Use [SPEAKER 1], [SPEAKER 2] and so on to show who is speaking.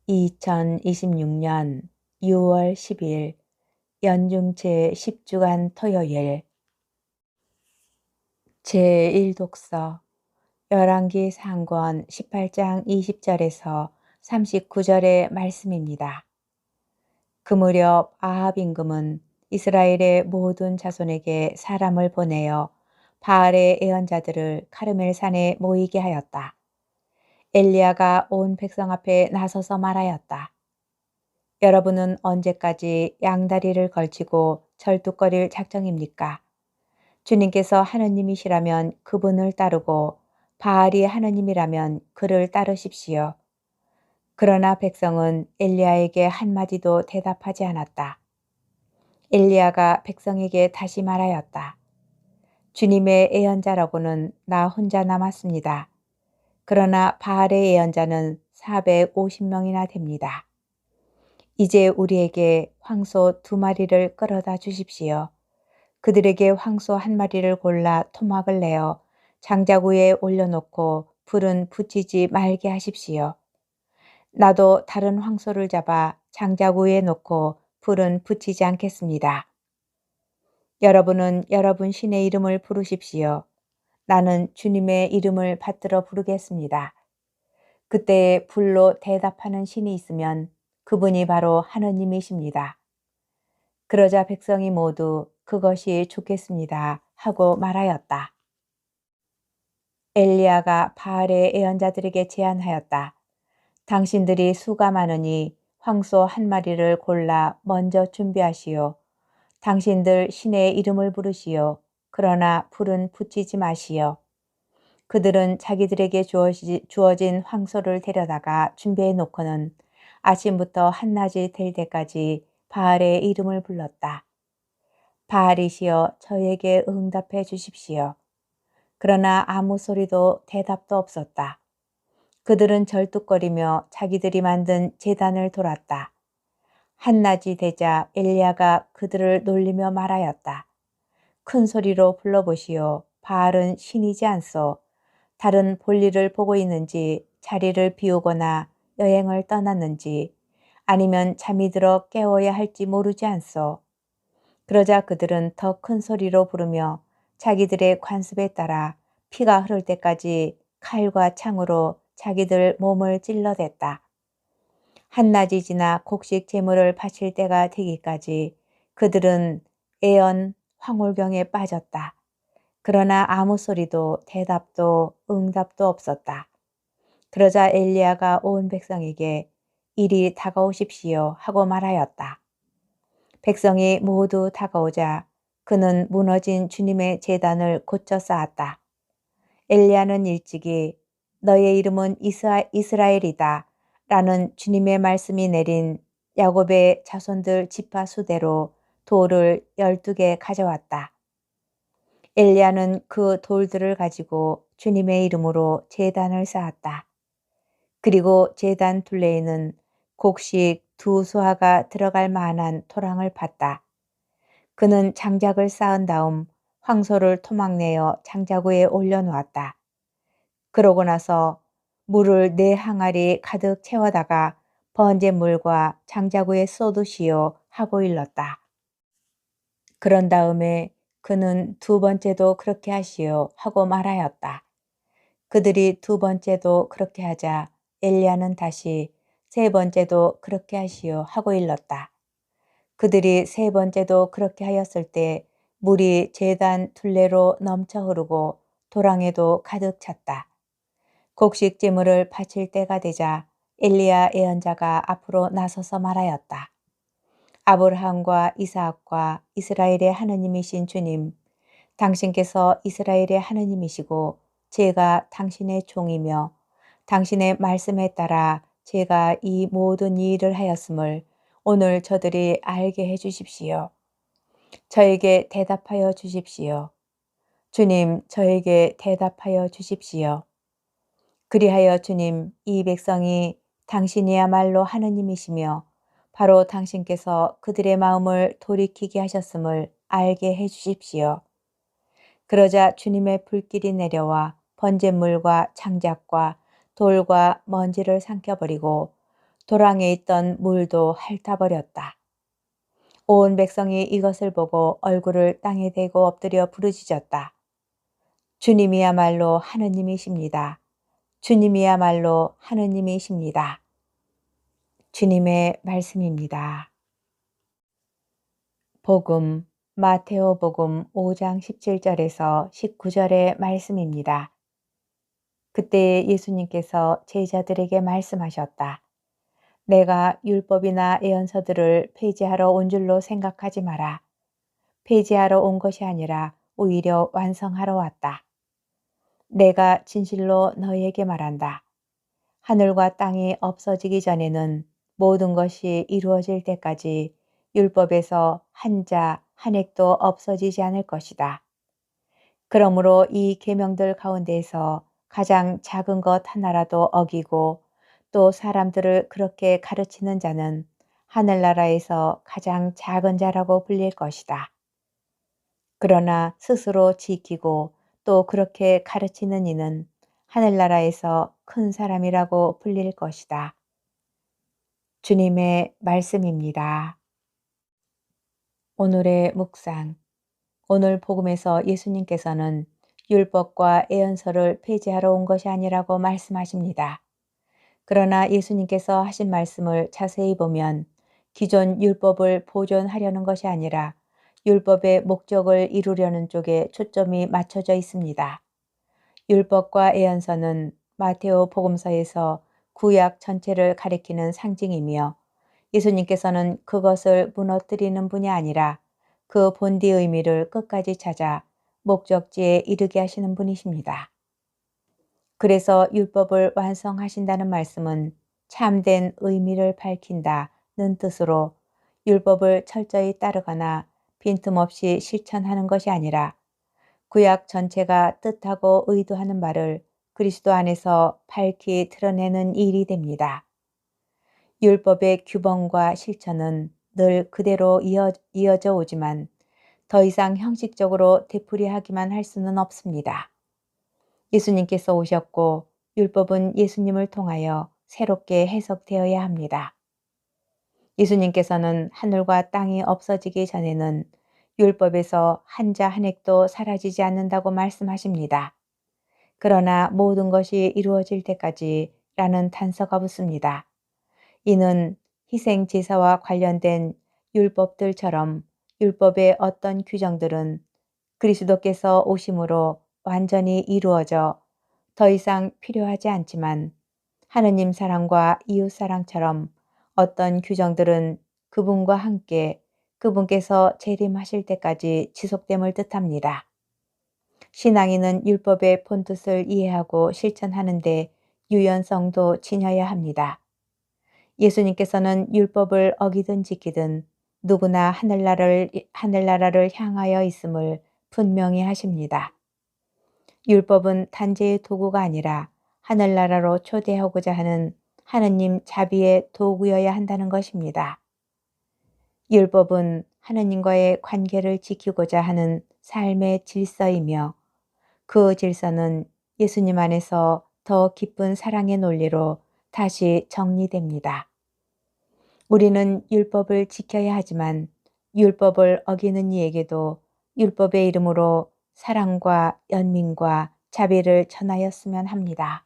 [SPEAKER 1] 2026년 6월 10일 연중 제10주간 토요일 제1독서 열왕기 상권 18장 20절에서 39절의 말씀입니다. 그 무렵 아합 임금은 이스라엘의 모든 자손에게 사람을 보내어 바알의 예언자들을 카르멜산에 모이게 하였다. 엘리야가 온 백성 앞에 나서서 말하였다. 여러분은 언제까지 양다리를 걸치고 절뚝거릴 작정입니까? 주님께서 하느님이시라면 그분을 따르고 바알이 하느님이라면 그를 따르십시오. 그러나 백성은 엘리야에게 한마디도 대답하지 않았다. 엘리야가 백성에게 다시 말하였다. 주님의 예언자라고는 나 혼자 남았습니다. 그러나 바알의 예언자는 450명이나 됩니다. 이제 우리에게 황소 2마리를 끌어다 주십시오. 그들에게 황소 1마리를 골라 토막을 내어 장작 위에 올려놓고 불은 붙이지 말게 하십시오. 나도 다른 황소를 잡아 장작 위에 놓고 불은 붙이지 않겠습니다. 여러분은 여러분 신의 이름을 부르십시오. 나는 주님의 이름을 받들어 부르겠습니다. 그때에 불로 대답하는 신이 있으면 그분이 바로 하느님이십니다. 그러자 백성이 모두 그것이 좋겠습니다 하고 말하였다. 엘리야가 바알의 예언자들에게 제안하였다. 당신들이 수가 많으니 황소 1마리를 골라 먼저 준비하시오. 당신들 신의 이름을 부르시오. 그러나 불은 붙이지 마시오. 그들은 자기들에게 주어진 황소를 데려다가 준비해 놓고는 아침부터 한낮이 될 때까지 바알의 이름을 불렀다. 바알이시여 저에게 응답해 주십시오. 그러나 아무 소리도 대답도 없었다. 그들은 절뚝거리며 자기들이 만든 제단을 돌았다. 한낮이 되자 엘리야가 그들을 놀리며 말하였다. 큰 소리로 불러보시오. 바알은 신이지 않소. 다른 볼일을 보고 있는지 자리를 비우거나 여행을 떠났는지 아니면 잠이 들어 깨워야 할지 모르지 않소. 그러자 그들은 더 큰 소리로 부르며 자기들의 관습에 따라 피가 흐를 때까지 칼과 창으로 자기들 몸을 찔러댔다. 한낮이 지나 곡식 제물을 바칠 때가 되기까지 그들은 애연 황홀경에 빠졌다. 그러나 아무 소리도 대답도 응답도 없었다. 그러자 엘리야가 온 백성에게 이리 다가오십시오 하고 말하였다. 백성이 모두 다가오자 그는 무너진 주님의 제단을 고쳐 쌓았다. 엘리야는 일찍이 너의 이름은 이스라엘이다 라는 주님의 말씀이 내린 야곱의 자손들 지파 수대로 돌을 12개 가져왔다. 엘리야는 그 돌들을 가지고 주님의 이름으로 제단을 쌓았다. 그리고 제단 둘레에는 곡식 2수하가 들어갈 만한 토랑을 팠다. 그는 장작을 쌓은 다음 황소를 토막내어 장작 위에 올려놓았다. 그러고 나서 물을 4항아리 가득 채워다가 번제물과 장작 위에 쏟으시오 하고 일렀다. 그런 다음에 그는 2번째도 그렇게 하시오 하고 말하였다. 그들이 2번째도 그렇게 하자 엘리야는 다시 3번째도 그렇게 하시오 하고 일렀다. 그들이 3번째도 그렇게 하였을 때 물이 제단 둘레로 넘쳐 흐르고 도랑에도 가득 찼다. 곡식 제물을 바칠 때가 되자 엘리야 예언자가 앞으로 나서서 말하였다. 아브라함과 이삭과 이스라엘의 하느님이신 주님, 당신께서 이스라엘의 하느님이시고 제가 당신의 종이며 당신의 말씀에 따라 제가 이 모든 일을 하였음을 오늘 저들이 알게 해 주십시오. 저에게 대답하여 주십시오. 주님, 저에게 대답하여 주십시오. 그리하여 주님, 이 백성이 당신이야말로 하느님이시며 바로 당신께서 그들의 마음을 돌이키게 하셨음을 알게 해 주십시오. 그러자 주님의 불길이 내려와 번제물과 장작과 돌과 먼지를 삼켜버리고 도랑에 있던 물도 핥아버렸다. 온 백성이 이것을 보고 얼굴을 땅에 대고 엎드려 부르짖었다. 주님이야말로 하느님이십니다. 주님이야말로 하느님이십니다. 주님의 말씀입니다. 복음, 마테오복음 5장 17절에서 19절의 말씀입니다. 그때 예수님께서 제자들에게 말씀하셨다. 내가 율법이나 예언서들을 폐지하러 온 줄로 생각하지 마라. 폐지하러 온 것이 아니라 오히려 완성하러 왔다. 내가 진실로 너희에게 말한다. 하늘과 땅이 없어지기 전에는 모든 것이 이루어질 때까지 율법에서 한자 한 획도 없어지지 않을 것이다. 그러므로 이 계명들 가운데에서 가장 작은 것 하나라도 어기고 또 사람들을 그렇게 가르치는 자는 하늘나라에서 가장 작은 자라고 불릴 것이다. 그러나 스스로 지키고 또 그렇게 가르치는 이는 하늘나라에서 큰 사람이라고 불릴 것이다. 주님의 말씀입니다. 오늘의 묵상. 오늘 복음에서 예수님께서는 율법과 예언서를 폐지하러 온 것이 아니라고 말씀하십니다. 그러나 예수님께서 하신 말씀을 자세히 보면 기존 율법을 보존하려는 것이 아니라 율법의 목적을 이루려는 쪽에 초점이 맞춰져 있습니다. 율법과 예언서는 마테오 복음서에서 구약 전체를 가리키는 상징이며 예수님께서는 그것을 무너뜨리는 분이 아니라 그 본디 의미를 끝까지 찾아 목적지에 이르게 하시는 분이십니다. 그래서 율법을 완성하신다는 말씀은 참된 의미를 밝힌다는 뜻으로 율법을 철저히 따르거나 빈틈없이 실천하는 것이 아니라 구약 전체가 뜻하고 의도하는 바를 그리스도 안에서 밝히 드러내는 일이 됩니다. 율법의 규범과 실천은 늘 그대로 이어져 오지만 더 이상 형식적으로 되풀이하기만 할 수는 없습니다. 예수님께서 오셨고 율법은 예수님을 통하여 새롭게 해석되어야 합니다. 예수님께서는 하늘과 땅이 없어지기 전에는 율법에서 한자 한 획도 사라지지 않는다고 말씀하십니다. 그러나 모든 것이 이루어질 때까지 라는 단서가 붙습니다. 이는 희생 제사와 관련된 율법들처럼 율법의 어떤 규정들은 그리스도께서 오심으로 완전히 이루어져 더 이상 필요하지 않지만 하느님 사랑과 이웃 사랑처럼 어떤 규정들은 그분과 함께 그분께서 재림하실 때까지 지속됨을 뜻합니다. 신앙인은 율법의 본뜻을 이해하고 실천하는데 유연성도 지녀야 합니다. 예수님께서는 율법을 어기든 지키든 누구나 하늘나라를 향하여 있음을 분명히 하십니다. 율법은 단죄의 도구가 아니라 하늘나라로 초대하고자 하는 하느님 자비의 도구여야 한다는 것입니다. 율법은 하느님과의 관계를 지키고자 하는 삶의 질서이며 그 질서는 예수님 안에서 더 깊은 사랑의 논리로 다시 정리됩니다. 우리는 율법을 지켜야 하지만 율법을 어기는 이에게도 율법의 이름으로 사랑과 연민과 자비를 전하였으면 합니다.